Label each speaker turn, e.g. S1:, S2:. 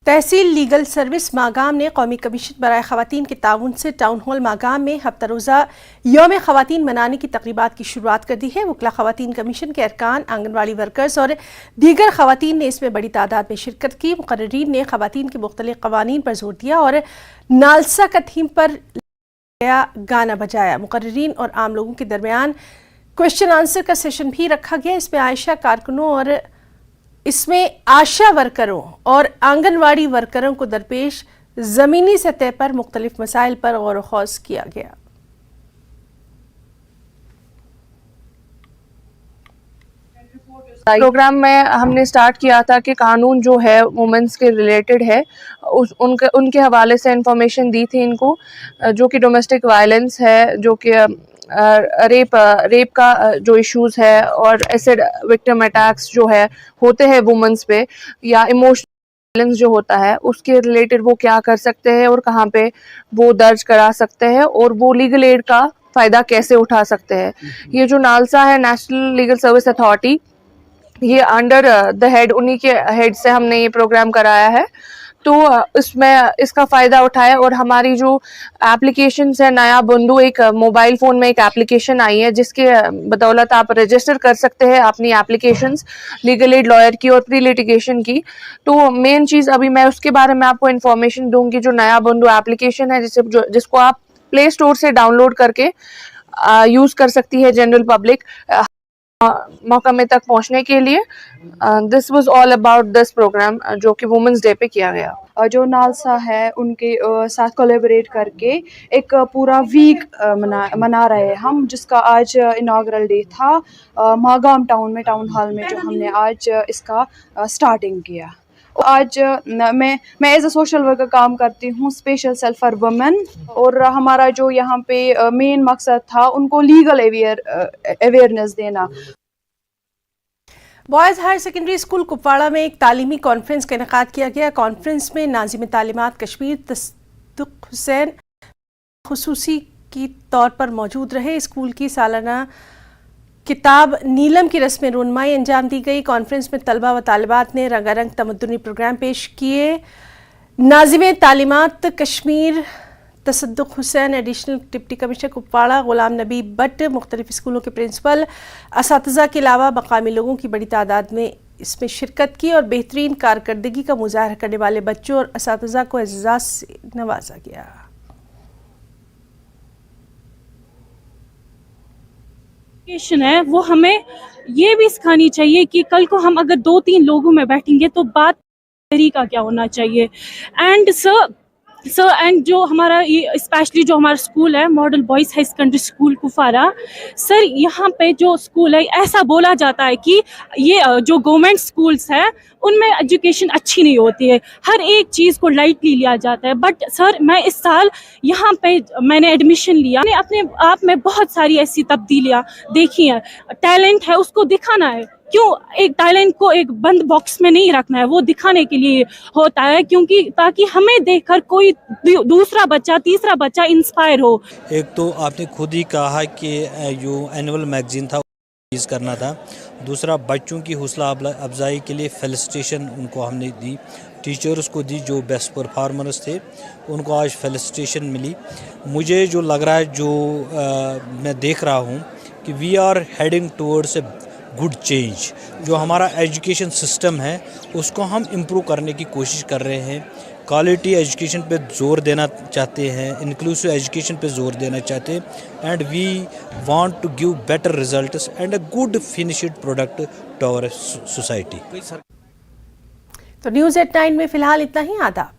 S1: तहसील legal service Magam ने कौमी commission बराए ख़वातीन के ताउन से टाउन हॉल मागाम में हफ्ता रोज़ा यौम ख़वातीन मनाने की तक़रीबात की शुरुआत कर दी है। वकला ख़वातीन कमीशन के अरकान, आंगनवाड़ी वर्कर्स और दीगर ख़वातीन ने इसमें बड़ी तादाद में शिरकत की। मुक़र्रीरीन ने ख़वातीन के मुख्तलिफ़ क़वानीन पर जोर दिया और नालसा का थीम पर गाना बजाया। मुक़र्रीरीन और आम लोगों के दरमियान क्वेश्चन आंसर का सेशन भी रखा गया। इसमें आशा वर्करों और आंगनवाड़ी वर्करों को दरपेश ज़मीनी सतह पर मुख्तलिफ मसाइल पर गौर व खौज किया गया।
S2: प्रोग्राम में हमने स्टार्ट किया था कि कानून जो है वुमेंस के रिलेटेड है, उनके हवाले से इंफॉर्मेशन दी थी इनको, जो कि डोमेस्टिक वायलेंस है, जो कि रेप का जो इश्यूज है और एसिड विक्टिम अटैक्स जो है होते हैं वुमेंस पे, या इमोशनल वायलेंस जो होता है उसके रिलेटेड वो क्या कर सकते हैं और कहाँ पे वो दर्ज करा सकते हैं और वो लीगल एड का फ़ायदा कैसे उठा सकते हैं। ये जो नालसा है, नेशनल लीगल सर्विस अथॉरिटी, ये अंडर द हेड, उन्हीं के हेड से हमने ये प्रोग्राम कराया है। तो इसमें इसका फ़ायदा उठाया और हमारी जो एप्लीकेशंस है, नया बंधु एक मोबाइल फ़ोन में एक एप्लीकेशन आई है जिसके बदौलत आप रजिस्टर कर सकते हैं अपनी एप्लीकेशंस लीगल एड लॉयर की और प्री लिटिगेशन की। तो मेन चीज़ अभी मैं उसके बारे में आपको इन्फॉर्मेशन दूंगी। जो नया बंधु एप्लीकेशन है जिसको आप प्ले स्टोर से डाउनलोड करके यूज़ कर सकती है जनरल पब्लिक महकमे तक पहुंचने के लिए। This was all about this program जो कि वुमेंस डे पे किया गया।
S3: जो नालसा है उनके साथ कोलैबोरेट करके एक पूरा वीक मना रहे हैं हम, जिसका आज इनॉग्रल डे था मागाम टाउन हॉल में, जो हमने आज इसका स्टार्टिंग किया। आज मैं एज अ सोशल वर्कर काम करती हूँ, स्पेशल सेल फॉर वुमेन, और हमारा जो यहाँ पे मेन मकसद था उनको लीगल अवेयरनेस देना।
S1: Boys higher secondary school Kupwara में एक तालीमी कॉन्फ्रेंस का इनेकाद किया गया। कॉन्फ्रेंस में नाज़िम तालीमात कश्मीर तसद्दुक़ हुसैन खुसूसी की तौर पर मौजूद रहे। स्कूल की सालाना किताब नीलम की रस्म रुनमाई अंजाम दी गई। कॉन्फ्रेंस में तलबा व तालिबात ने रंगारंग तमद्दुनी प्रोग्राम पेश किए। नाज़िम तालीमात Kashmir Tasadduq Hussain, additional deputy commissioner Kupwara Ghulam Nabi Bhat, मुख्तलिफ स्कूलों के प्रिंसिपल, असातिज़ा के अलावा मकामी लोगों की बड़ी तादाद में इसमें शिरकत की और बेहतरीन कारकर्दगी का मुजाहरा करने वाले बच्चों और असातिज़ा को एज़ाज़ से नवाजा गया।
S4: है वो हमें ये भी सिखानी चाहिए कि कल को हम अगर 2-3 लोगों में बैठेंगे तो बात तरीका क्या होना चाहिए। एंड एंड जो हमारा ये स्पेशली जो हमारा स्कूल है model boys high secondary school Kupwara, sir यहाँ पे जो स्कूल है ऐसा बोला जाता है कि ये जो गवर्नमेंट स्कूल्स हैं उनमें एजुकेशन अच्छी नहीं होती है, हर एक चीज़ को लाइटली लिया जाता है। बट सर मैं इस साल यहाँ पे मैंने एडमिशन लिया, मैंने अपने आप में बहुत सारी ऐसी तब्दीलियाँ देखी हैं। टैलेंट है उसको दिखाना है, क्यों एक टैलेंट को एक बंद बॉक्स में नहीं रखना है, वो दिखाने के लिए होता है, क्योंकि ताकि हमें देखकर कोई दूसरा बच्चा तीसरा बच्चा इंस्पायर हो।
S5: एक तो आपने खुद ही कहा कि जो एनुअल मैगजीन था रिलीज़ करना था, दूसरा बच्चों की हौसला अफजाई के लिए फेलिसिटेशन उनको हमने दी, टीचर्स को दी जो बेस्ट परफॉर्मर्स थे उनको आज फेलिसिटेशन मिली। मुझे जो लग रहा है, जो मैं देख रहा हूँ कि we are heading towards a good change. जो हमारा एजुकेशन सिस्टम है उसको हम इम्प्रूव करने की कोशिश कर रहे हैं, क्वालिटी एजुकेशन पे जोर देना चाहते हैं, इंक्लूसिव एजुकेशन पे जोर देना चाहते हैं, and we want to give better results and a good finished product to our society.
S1: तो न्यूज़ एट 9 में फ़िलहाल इतना ही। आदाब।